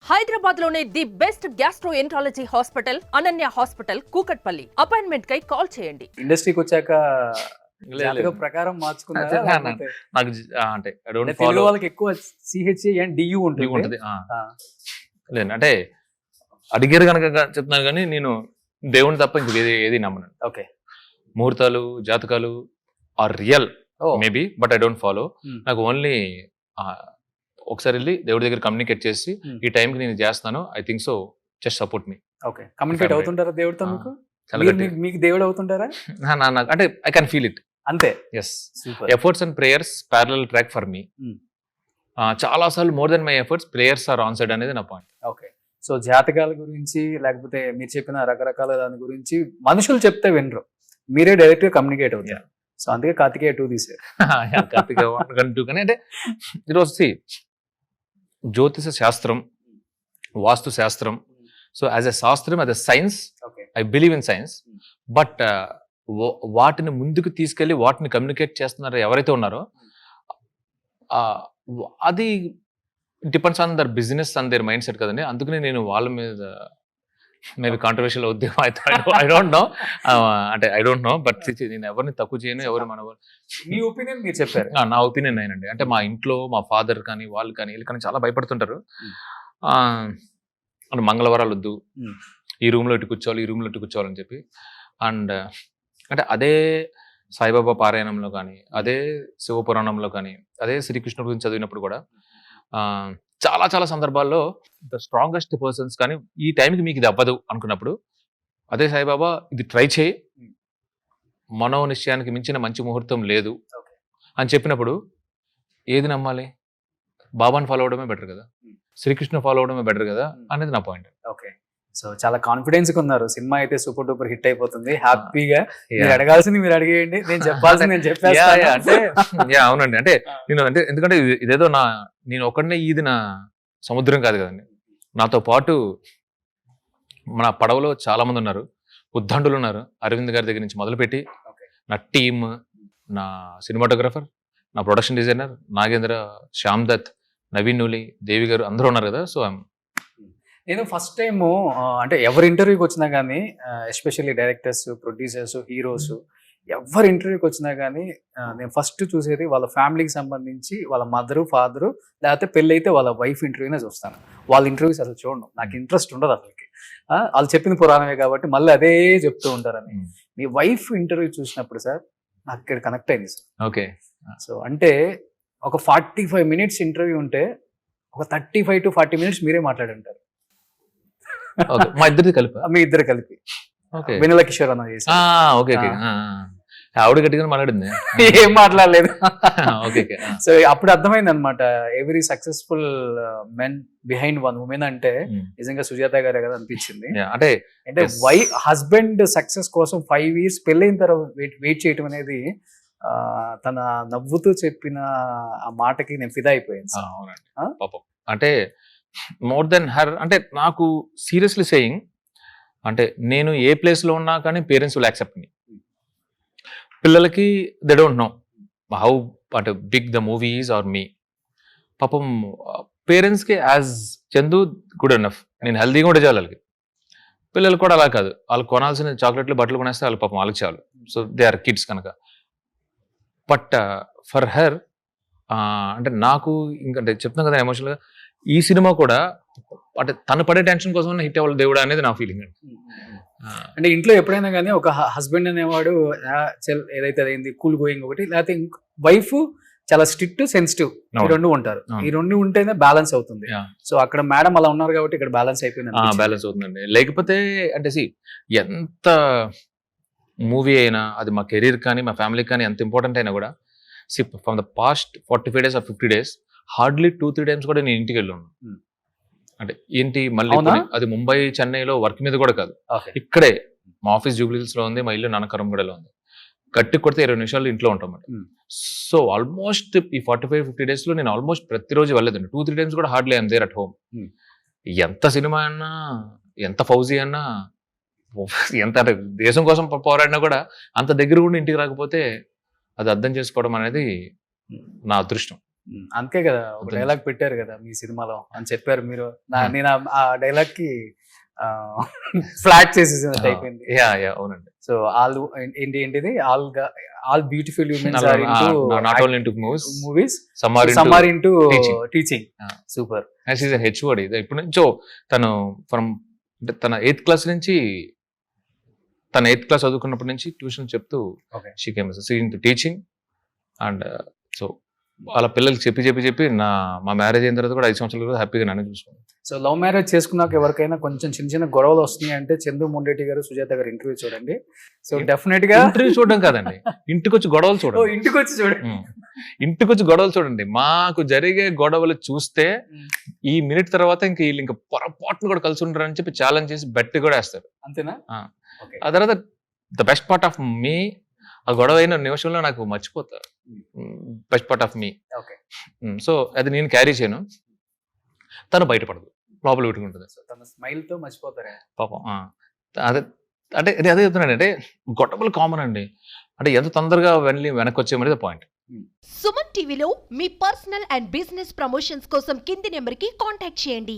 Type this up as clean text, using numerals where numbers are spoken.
హైదరాబాద్ లోనే the best gastroenterology hospital Ananya hospital Kukatpally. Appointment కై call చేయండి. ఇండస్ట్రీకి వచ్చాక జాతకం ప్రకారం మార్చుకున్నారా? నాకు అంటే తెలుగు వాళ్ళకి ఎక్కువ సిహెచ్ఏ అండ్ డియు ఉంటుంది. లేదు అంటే అడిగారు కనుక చెప్తున్నాను, కానీ నేను దేవుని తప్ప ఇంక ఏది నమ్మను. ఓకే, ముహూర్తాలు జాతకాలు are real maybe, but I don't follow. నాకు ఓన్లీ ఒకసారి వెళ్ళి దేవుడి దగ్గర కమ్యూనికేట్ చేసి ఈ టైంకి నేను చేస్తాను, I think so, just support me. Okay, communicate అవుతుంటారా దేవుడితో? మీకు దేవుడు అవుతుంటారా? అంటే ఐ కెన్ ఫీల్ ఇట్ అంతే. Yes, efforts and prayers parallel track for me. చాలా సార్లు more than my efforts prayers are on side అనేది నా పాయింట్. ఓకే, సో జాతకాల గురించి లేకపోతే మీరు చెప్పిన రకరకాల దాని గురించి మనుషులు చెప్తే వినరు, మీరే డైరెక్ట్ గా కమ్యూనికేట్ అవుతారు. సో అందుకే కార్తికేయ 2 తీసారు. కార్తికేయ 1 2 కానీ అంటే ఈరోజు జ్యోతిష శాస్త్రం, వాస్తు శాస్త్రం, సో యాజ్ ఎ శాస్త్రం, as a science, I believe in science. But వాటిని ముందుకు తీసుకెళ్లి వాటిని కమ్యూనికేట్ చేస్తున్నారు ఎవరైతే ఉన్నారో, అది depends on their business and their mind set కదండి. అందుకని నేను వాళ్ళ మీద మేబీ కాంట్రవర్షియల్ ఉద్యమం అయితే ఐ డోంట్ నో, అంటే ఐ డోంట్ నో, బట్ నేను ఎవరిని తక్కువ చేయను, ఎవరు మన మీ ఒపీనియన్ మీరు చెప్పారు. నా ఒపీనియన్ అయినండి. అంటే మా ఇంట్లో మా ఫాదర్ కానీ వాళ్ళు కానీ వీళ్ళు కానీ చాలా భయపడుతుంటారు. అంటే మంగళవారాలు వద్దు, ఈ రూమ్లో ఇటు కూర్చోవాలి, ఈ రూమ్లో ఇటు కూర్చోవాలని చెప్పి. అండ్ అంటే అదే సాయిబాబా పారాయణంలో కానీ, అదే శివపురాణంలో కానీ, అదే శ్రీకృష్ణుడి గురించి చదివినప్పుడు కూడా చాలా చాలా సందర్భాల్లో ద స్ట్రాంగెస్ట్ పర్సన్స్ కానీ ఈ టైంకి మీకు ఇది అవ్వదు అనుకున్నప్పుడు, అదే సాయిబాబా ఇది ట్రై చేయి, మనో నిశ్చయానికి మించిన మంచి ముహూర్తం లేదు అని చెప్పినప్పుడు ఏది నమ్మాలి? బాబాని ఫాలో అవడమే బెటర్ కదా, శ్రీకృష్ణ ఫాలో అవడమే బెటర్ కదా అనేది నా పాయింట్. ఓకే, సో చాలా కాన్ఫిడెన్స్ గా ఉన్నారు. సినిమా అయితే సూపర్ డూపర్ హిట్ అయిపోతుంది. హ్యాపీగా మీరు అడగాల్సింది మీరు అడిగేయండి, నేను చెప్పాల్సింది నేను చెప్పేస్తాను. అంటే అవునండి, అంటే నేను అంటే ఎందుకంటే ఇదేదో నేను ఒకడినే ఇది నా సముద్రం కాదు కదండి. నాతో పాటు మన పడవలో చాలా మంది ఉన్నారు, ఉద్దండులు ఉన్నారు. అరవింద్ గారి దగ్గర నుంచి మొదలుపెట్టి నా టీమ్, నా సినిమాటోగ్రఫర్, నా ప్రొడక్షన్ డిజైనర్ నాగేంద్ర, శ్యామ్ దత్, నవీన్ నూలి, దేవి గారు అందరూ ఉన్నారు కదా. సో నేను ఫస్ట్ టైము అంటే ఎవరి ఇంటర్వ్యూకి వచ్చినా కానీ, ఎస్పెషల్లీ డైరెక్టర్స్, ప్రొడ్యూసర్స్, హీరోస్ ఎవరి ఇంటర్వ్యూకి వచ్చినా కానీ నేను ఫస్ట్ చూసేది వాళ్ళ ఫ్యామిలీకి సంబంధించి వాళ్ళ మదరు, ఫాదరు, లేకపోతే పెళ్ళి అయితే వాళ్ళ వైఫ్ ఇంటర్వ్యూనే చూస్తాను. వాళ్ళ ఇంటర్వ్యూస్ అసలు చూడను, నాకు ఇంట్రెస్ట్ ఉండదు అసలుకి. వాళ్ళు చెప్పింది పురాణమే కాబట్టి మళ్ళీ అదే చెప్తూ ఉంటారని. మీ వైఫ్ ఇంటర్వ్యూ చూసినప్పుడు సార్ నాకు ఇక్కడ కనెక్ట్ అయింది సార్. ఓకే, సో అంటే ఒక 45 మినిట్స్ ఇంటర్వ్యూ ఉంటే ఒక 35 to 40 మినిట్స్ మీరే మాట్లాడుంటారు. మా ఇద్దరిది కలిపి, మీ ఇద్దరు కలిపి. వెన్నెల కిషోర్ అన్న చేసి ఆవిడ గట్టిగా మాట్లాడింది, ఏం మాట్లాడలేదు. సో అప్పుడు అర్థమైంది అనమాట, every successful men behind one women అంటే నిజంగా సుజాత గారే కదా అనిపించింది. అంటే హస్బెండ్ సక్సెస్ కోసం 5 years పెళ్ళైన తర్వాత వెయిట్ చేయటం అనేది తన నవ్వుతూ చెప్పిన ఆ మాటకి నేను ఫిదా అయిపోయాను. అంటే మోర్ దెన్ హర్, అంటే నాకు సీరియస్లీ సేయింగ్, అంటే నేను ఏ ప్లేస్ లో ఉన్నా కానీ పేరెంట్స్ విల్ యాక్సెప్ట్ మీ. పిల్లలకి దే డోంట్ నో హౌ అంటే బిగ్ ద మూవీస్ ఆర్ మీ. పాపం పేరెంట్స్ కి యాజ్ చందు గుడ్ ఎనఫ్, నేను హెల్దీగా ఉంటే చాలు వాళ్ళకి. పిల్లలు కూడా అలా కాదు, వాళ్ళు కొనాల్సిన చాక్లెట్లు బట్టలు కొనేస్తే వాళ్ళు పాపం వాళ్ళకి చాలు. సో దే ఆర్ కిడ్స్ కనుక. బట్ ఫర్ హర్ అంటే నాకు ఇంకంటే చెప్తున్నాను కదా ఎమోషనల్గా, ఈ సినిమా కూడా అంటే తను పడే టెన్షన్ కోసం హిట్ అవ్వాలి దేవుడు అనేది నా ఫీలింగ్ అండి. అంటే ఇంట్లో ఎప్పుడైనా కానీ ఒక హస్బెండ్ అనేవాడు ఏదైతే అయింది కూల్ గోయింగ్ ఒకటి, లేకపోతే వైఫ్ చాలా స్ట్రిక్ట్, సెన్సిటివ్, ఈ 2 ఉంటారు. ఈ 2 ఉంటేనే బ్యాలెన్స్ అవుతుంది. సో అక్కడ మేడం అలా ఉన్నారు కాబట్టి ఇక్కడ బ్యాలెన్స్ అయిపోయింది. బ్యాలెన్స్ అవుతుందండి. లేకపోతే అంటే ఎంత మూవీ అయినా, అది మా కెరీర్ కానీ మా ఫ్యామిలీకి కానీ ఎంత ఇంపార్టెంట్ అయినా కూడా, from the past 45 days or 50 days hardly 2-3 times కూడా నేను ఇంటికి వెళ్ళాను. అంటే ఏంటి మళ్ళీ అది ముంబై, చెన్నైలో వర్క్ మీద కూడా కాదు, ఇక్కడే మా ఆఫీస్ జూబ్లీహిల్స్ లో ఉంది, మా ఇల్లు నానకరంగూడలో ఉంది. గట్టి కొడితే 20 నిమిషాలు ఇంట్లో ఉంటాం. సో ఆల్మోస్ట్ ఈ 45-50 days లో నేను ఆల్మోస్ట్ ప్రతిరోజు వెళ్ళలేదండి. 2-3 times కూడా hardly I'm there at home. ఎంత సినిమా అన్నా, ఎంత ఫౌజీ అన్నా, ఎంత అంటే దేశం కోసం పోరాడినా కూడా అంత దగ్గర కూడా ఇంటికి రాకపోతే అది అర్థం చేసుకోవడం అనేది నా అదృష్టం. అంతే కదా, ఒక అర్థం డైలాగ్ పెట్టారు కదా మీ సినిమాలో అని చెప్పారు మీరు. Hmm. నేను ఆ డైలాగ్ కి ఫ్లాట్ చేసేసినట్టు అయిపోయింది. యా అవునండి. సో ఆల్ ఏంటిది all beautiful humans are not only into movies, summer summer into teaching. Teaching. Ah. Super. As is HOD ఇప్పటి నుంచో తను అంటే తన 8th క్లాస్ నుంచి, తన 8th క్లాస్ చదువుకున్నప్పటి నుంచి ట్యూషన్ చెప్తూ Okay. She came into teaching. And so వాళ్ళ పిల్లలకి చెప్పి మా మ్యారేజ్ అయిన తర్వాత కూడా 5 సంవత్సరాలు కూడా హ్యాపీగా నన్ను చూసుకున్నాను. సో లవ్ మ్యారేజ్ చేసుకున్నాక ఎవరికైనా కొంచెం చిన్న చిన్న గొడవలు వస్తున్నాయి అంటే చందు మొండేటి గారు, సుజాత గారు ఇంటర్వ్యూ చూడండి. సో డెఫినెట్ గా ఇంటర్వ్యూ చూడడం కాదండి, ఇంటికి వచ్చి గొడవలు చూడండి. ఇంటికి వచ్చి చూడండి. ఇంటికి వచ్చి గొడవలు చూడండి. మాకు జరిగే గొడవలు చూస్తే ఈ మినిట్ తర్వాత ఇంకా వీళ్ళు ఇంకా పొరపాటును కూడా కలిసి ఉంటారని చెప్పి ఛాలెంజ్ చేసి బెట్ కూడా వేస్తారు. అంతేనా? ఆ తర్వాత the best part of me, ఆ గొడవ అయిన నిమిషంలో నాకు మర్చిపోతా. Best part of me. Okay. So అది నేను క్యారీ చేయను, తను బయటపడదు, లోపల పెట్టుకుంటుంది. సో తన స్మైల్ తో మర్చిపోతారా పాపం. అదే అంటే అదే చెప్తున్నాను, అంటే గొడవలు కామన్ అండి. అంటే ఎంత తొందరగా వెనక్కి వచ్చేమనేది పాయింట్. సుమన్ టీవీలో మీ పర్సనల్ అండ్ బిజినెస్ ప్రమోషన్స్ కోసం కింది నెంబర్కి కాంటాక్ట్ చేయండి.